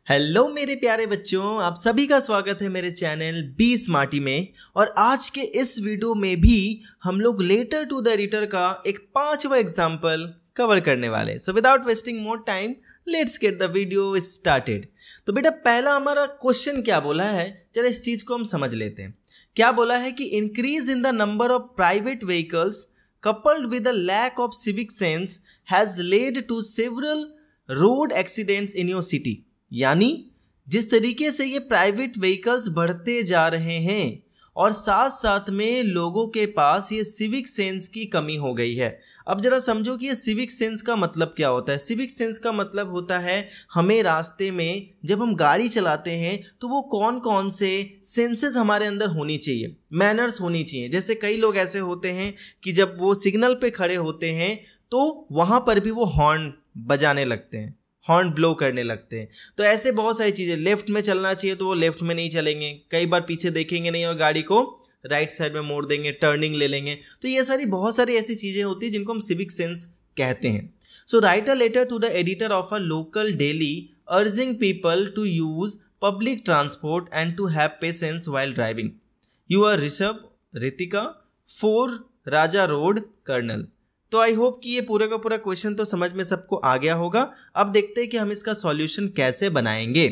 Hello मेरे प्यारे बच्चों, आप सभी का स्वागत है मेरे चैनल बी स्मार्टी में। और आज के इस वीडियो में भी हम लोग लेटर टू द एडिटर का एक 5वां एग्जाम्पल कवर करने वाले हैं। So without wasting more time let's get the video started. तो बेटा पहला हमारा क्वेश्चन क्या बोला है, चलो इस चीज को हम समझ लेते हैं। क्या बोला है कि increase in the number of private vehicles coupled with a lack of civic sense has led to several road accidents in your city। यानी जिस तरीके से ये प्राइवेट व्हीकल्स बढ़ते जा रहे हैं और साथ साथ में लोगों के पास ये सिविक सेंस की कमी हो गई है। अब जरा समझो कि ये सिविक सेंस का मतलब क्या होता है। सिविक सेंस का मतलब होता है हमें रास्ते में जब हम गाड़ी चलाते हैं तो वो कौन कौन से सेंसेस हमारे अंदर होनी चाहिए, मैनर्स होनी चाहिए। जैसे कई लोग ऐसे होते हैं कि जब वो सिग्नल पे खड़े होते हैं तो वहाँ पर भी वो हॉर्न बजाने लगते हैं, हॉर्न ब्लो करने लगते हैं। तो ऐसे बहुत सारी चीज़ें, लेफ्ट में चलना चाहिए तो वो लेफ्ट में नहीं चलेंगे, कई बार पीछे देखेंगे नहीं और गाड़ी को राइट साइड में मोड़ देंगे, टर्निंग ले लेंगे। तो ये बहुत सारी ऐसी चीज़ें होती हैं जिनको हम सिविक सेंस कहते हैं। So write a letter to the editor of a local daily urging people to use public transport and to have patience while driving. You are Rishabh, Ritika, 4 Raja road, Karnal. तो आई होप कि ये पूरा का पूरा क्वेश्चन तो समझ में सबको आ गया होगा। अब देखते हैं कि हम इसका सॉल्यूशन कैसे बनाएंगे।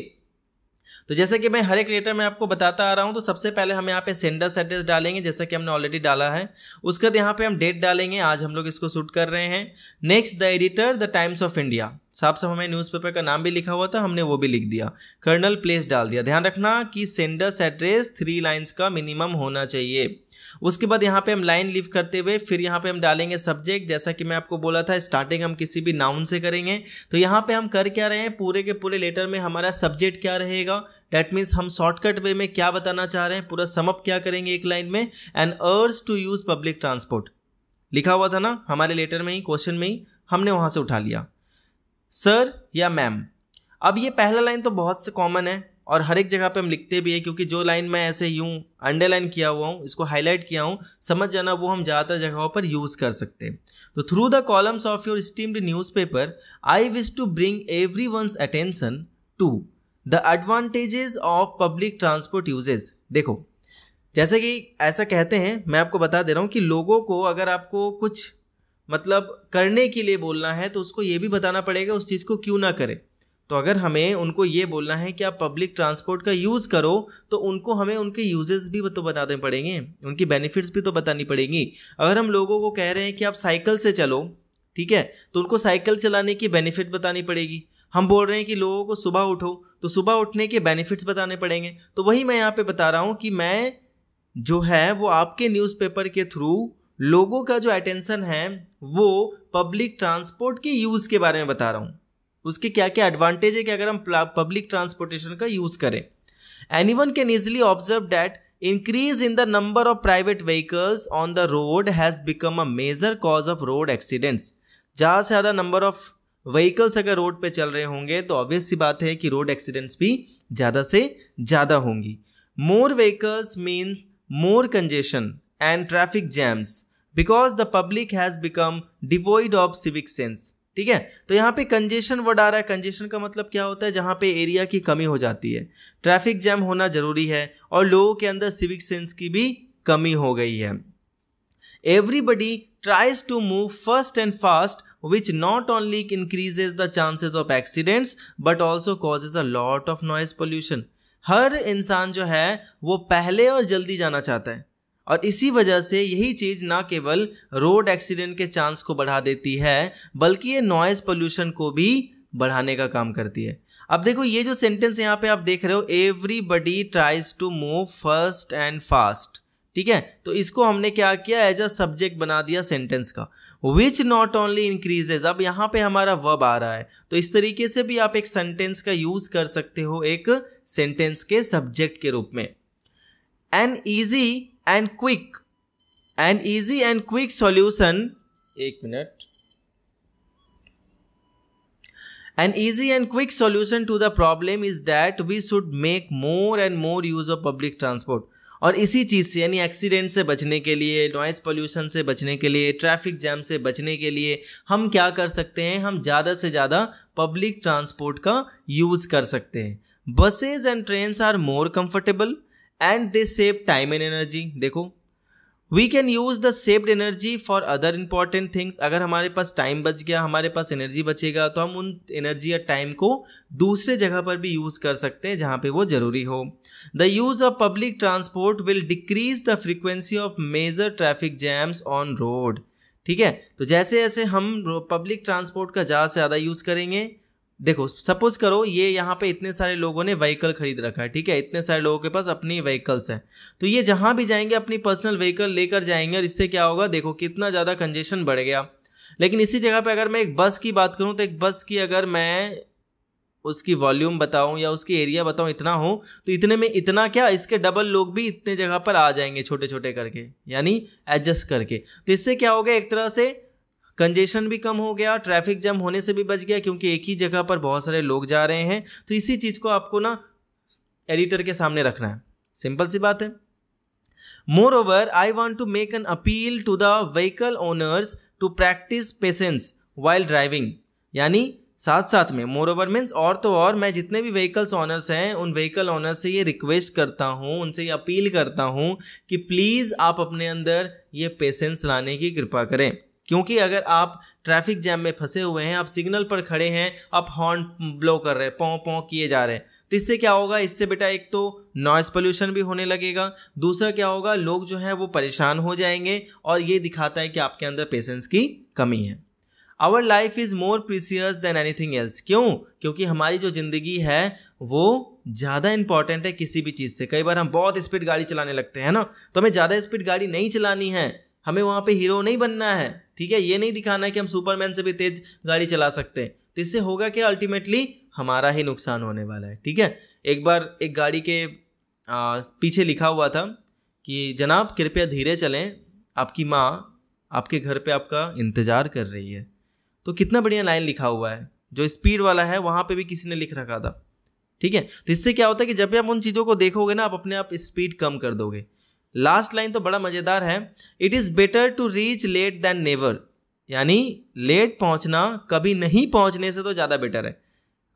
तो जैसे कि मैं हर एक लेटर में आपको बताता आ रहा हूं, तो सबसे पहले हम यहाँ पे सेंडर्स एड्रेस डालेंगे, जैसा कि हमने ऑलरेडी डाला है। उसके बाद यहाँ पे हम डेट डालेंगे, आज हम लोग इसको शूट कर रहे हैं। Next the editor the times of India, साफ साफ हमें न्यूज़पेपर का नाम भी लिखा हुआ था, हमने वो भी लिख दिया। कर्नल प्लेस डाल दिया। ध्यान रखना कि सेंडर्स एड्रेस 3 लाइन्स का मिनिमम होना चाहिए। उसके बाद यहाँ पे हम लाइन लीव करते हुए फिर यहाँ पे हम डालेंगे सब्जेक्ट। जैसा कि मैं आपको बोला था स्टार्टिंग हम किसी भी नाउन से करेंगे, तो यहाँ पे हम कर क्या रहे हैं, पूरे के पूरे लेटर में हमारा सब्जेक्ट क्या रहेगा। डैट मीन्स हम शॉर्टकट वे में क्या बताना चाह रहे हैं, पूरा समअप क्या करेंगे एक लाइन में। And urge to use public transport लिखा हुआ था ना हमारे लेटर में ही, क्वेश्चन में ही, हमने वहाँ से उठा लिया, सर या मैम। अब ये पहला लाइन तो बहुत से कॉमन है और हर एक जगह पे हम लिखते भी है, क्योंकि जो लाइन मैं ऐसे यूं अंडरलाइन किया हुआ हूँ, इसको हाईलाइट किया हूँ, समझ जाना, वो हम ज़्यादातर जगहों पर यूज़ कर सकते हैं। तो through the columns of your esteemed newspaper I wish to bring everyone's attention to the advantages of public transport uses. देखो जैसे कि ऐसा कहते हैं, मैं आपको बता दे रहा हूँ कि लोगों को अगर आपको कुछ मतलब करने के लिए बोलना है तो उसको ये भी बताना पड़ेगा उस चीज़ को क्यों ना करे। तो अगर हमें उनको ये बोलना है कि आप पब्लिक ट्रांसपोर्ट का यूज़ करो तो उनको हमें उनके यूजेस भी तो बताने पड़ेंगे, उनकी बेनिफिट्स भी तो बतानी पड़ेंगी। अगर हम लोगों को कह रहे हैं कि आप साइकिल से चलो, ठीक है, तो उनको साइकिल चलाने की बेनिफिट बतानी पड़ेगी। हम बोल रहे हैं कि लोगों को सुबह उठो, तो सुबह उठने के बेनिफिट्स बताने पड़ेंगे। तो वही मैं यहाँ पे बता रहा हूँ कि मैं जो है वो आपके न्यूज़पेपर के थ्रू लोगों का जो अटेंशन है वो पब्लिक ट्रांसपोर्ट के यूज़ के बारे में बता रहा हूँ, उसके क्या क्या एडवांटेज है कि अगर हम पब्लिक ट्रांसपोर्टेशन का यूज़ करें। Anyone can easily observe that increase in the number of private vehicles on the road has become a major cause of road accidents. ज़्यादा से ज़्यादा नंबर ऑफ व्हीकल्स अगर रोड पे चल रहे होंगे तो ऑब्वियस सी बात है कि रोड एक्सीडेंट्स भी ज़्यादा से ज़्यादा होंगी। More vehicles means more congestion and traffic jams because the public has become devoid of civic sense. ठीक है, तो यहाँ पे कंजेशन वर्ड आ रहा है। कंजेशन का मतलब क्या होता है, जहाँ पे एरिया की कमी हो जाती है। ट्रैफिक जैम होना जरूरी है और लोगों के अंदर सिविक सेंस की भी कमी हो गई है। Everybody tries to move first and fast which not only increases the chances of accidents but also causes a lot of noise pollution. हर इंसान जो है वो पहले और जल्दी जाना चाहता है और इसी वजह से यही चीज़ ना केवल रोड एक्सीडेंट के चांस को बढ़ा देती है बल्कि ये नॉइज़ पोल्यूशन को भी बढ़ाने का काम करती है। अब देखो ये जो सेंटेंस यहाँ पे आप देख रहे हो, everybody tries to move first and fast, ठीक है, तो इसको हमने क्या किया, एज अ सब्जेक्ट बना दिया सेंटेंस का। विच नॉट ओनली इंक्रीजेज, अब यहाँ पे हमारा वर्ब आ रहा है, तो इस तरीके से भी आप एक सेंटेंस का यूज कर सकते हो एक सेंटेंस के सब्जेक्ट के रूप में। An easy and quick solution, एक minute, an easy and quick solution to the problem is that we should make more and more use of public transport। और इसी चीज़ से यानी एक्सीडेंट से बचने के लिए, नॉइज़ पोल्यूशन से बचने के लिए, ट्रैफिक जैम से बचने के लिए हम क्या कर सकते हैं, हम ज़्यादा से ज़्यादा पब्लिक ट्रांसपोर्ट का यूज़ कर सकते हैं। Buses and trains are more comfortable and they save time and energy. देखो, we can use the saved energy for other important things. अगर हमारे पास टाइम बच गया, हमारे पास एनर्जी बचेगा, तो हम उन एनर्जी या टाइम को दूसरे जगह पर भी यूज़ कर सकते हैं जहाँ पे वो ज़रूरी हो। The use of public transport will decrease the frequency of major traffic jams on road. ठीक है, तो जैसे जैसे हम पब्लिक ट्रांसपोर्ट का ज़्यादा से ज़्यादा यूज़ करेंगे, देखो सपोज करो ये यहाँ पे इतने सारे लोगों ने व्हीकल खरीद रखा है, ठीक है, इतने सारे लोगों के पास अपनी व्हीकल्स हैं, तो ये जहाँ भी जाएंगे अपनी पर्सनल व्हीकल लेकर जाएंगे और इससे क्या होगा, देखो कितना ज़्यादा कंजेशन बढ़ गया। लेकिन इसी जगह पे अगर मैं एक बस की बात करूँ तो एक बस की अगर मैं उसकी वॉल्यूम बताऊं या उसकी एरिया बताऊं इतना हो, तो इतने में इतना क्या, इसके डबल लोग भी इतने जगह पर आ जाएंगे छोटे छोटे करके, यानी एडजस्ट करके। तो इससे क्या हो गया, एक तरह से कंजेशन भी कम हो गया, ट्रैफिक जैम होने से भी बच गया, क्योंकि एक ही जगह पर बहुत सारे लोग जा रहे हैं। तो इसी चीज़ को आपको ना एडिटर के सामने रखना है, सिंपल सी बात है। Moreover I want to make an appeal to the vehicle owners to practise patience while driving. यानी साथ साथ में, मोर ओवर मीन्स और तो और, मैं जितने भी व्हीकल्स ऑनर्स हैं उन व्हीकल ऑनर्स से ये रिक्वेस्ट करता हूँ, उनसे ये अपील करता हूँ कि प्लीज़ आप अपने अंदर ये पेशेंस लाने की कृपा करें। क्योंकि अगर आप ट्रैफिक जैम में फंसे हुए हैं, आप सिग्नल पर खड़े हैं, आप हॉर्न ब्लो कर रहे हैं, पौं पौं किए जा रहे हैं, तो इससे क्या होगा, इससे बेटा एक तो नॉइस पोल्यूशन भी होने लगेगा, दूसरा क्या होगा, लोग जो हैं वो परेशान हो जाएंगे, और ये दिखाता है कि आपके अंदर पेशेंस की कमी है। Our life is more precious than anything else. क्यों? क्योंकि हमारी जो ज़िंदगी है वो ज़्यादा इंपॉर्टेंट है किसी भी चीज़ से। कई बार हम बहुत स्पीड गाड़ी चलाने लगते हैं ना, तो हमें ज़्यादा स्पीड गाड़ी नहीं चलानी है, हमें वहाँ पे हीरो नहीं बनना है, ठीक है, ये नहीं दिखाना है कि हम सुपरमैन से भी तेज गाड़ी चला सकते हैं। तो इससे होगा कि अल्टीमेटली हमारा ही नुकसान होने वाला है। ठीक है, एक बार एक गाड़ी के पीछे लिखा हुआ था कि जनाब कृपया धीरे चलें, आपकी माँ आपके घर पे आपका इंतज़ार कर रही है। तो कितना बढ़िया लाइन लिखा हुआ है, जो स्पीड वाला है वहाँ पे भी किसी ने लिख रखा था। ठीक है, तो इससे क्या होता है कि जब भी आप उन चीज़ों को देखोगे ना, आप अपने आप स्पीड कम कर दोगे। लास्ट लाइन तो बड़ा मज़ेदार है, it is better to reach late than never. यानी लेट पहुंचना कभी नहीं पहुंचने से तो ज़्यादा बेटर है।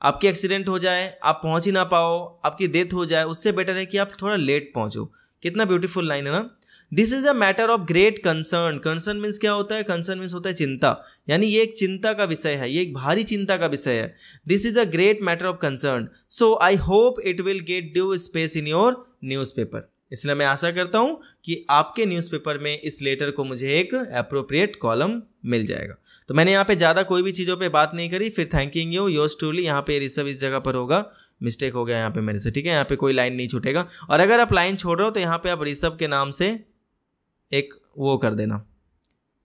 आपकी एक्सीडेंट हो जाए, आप पहुंच ही ना पाओ, आपकी डेथ हो जाए, उससे बेटर है कि आप थोड़ा लेट पहुंचो। कितना ब्यूटीफुल लाइन है ना। This is a matter of great concern. Concern means क्या होता है? कंसर्न मीन्स होता है चिंता, यानी ये एक चिंता का विषय है, ये एक भारी चिंता का विषय है। This is a great matter of concern, so I hope it will get due space in your newspaper. इसलिए मैं आशा करता हूँ कि आपके न्यूज़पेपर में इस लेटर को मुझे एक एप्रोप्रिएट कॉलम मिल जाएगा। तो मैंने यहाँ पे ज़्यादा कोई भी चीज़ों पे बात नहीं करी, फिर थैंकिंग यू योर्स ट्रूली। यहाँ पे ऋषभ इस जगह पर होगा, मिस्टेक हो गया यहाँ पे मेरे से, ठीक है, यहाँ पे कोई लाइन नहीं छूटेगा। और अगर आप लाइन छोड़ रहे हो तो यहाँ पे आप ऋषभ के नाम से एक वो कर देना,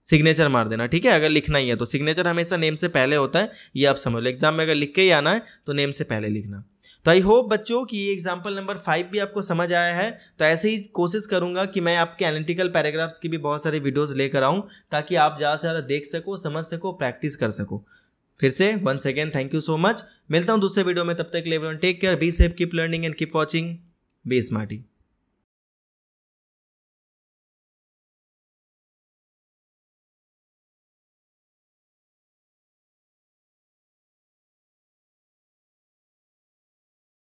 सिग्नेचर मार देना, ठीक है। अगर लिखना ही है तो सिग्नेचर हमेशा नेम से पहले होता है, ये आप समझ लो। एग्जाम में अगर लिख के ही आना है तो नेम से पहले लिखना। तो आई होप बच्चों कि ये एग्जाम्पल नंबर 5 भी आपको समझ आया है। तो ऐसे ही कोशिश करूंगा कि मैं आपके एनालिटिकल पैराग्राफ्स की भी बहुत सारे वीडियोस लेकर आऊं, ताकि आप ज़्यादा से ज़्यादा देख सको, समझ सको, प्रैक्टिस कर सको। फिर से once again thank you so much. मिलता हूं दूसरे वीडियो में, तब तक के लिए everyone take care, be safe, keep learning and keep watching be smarty.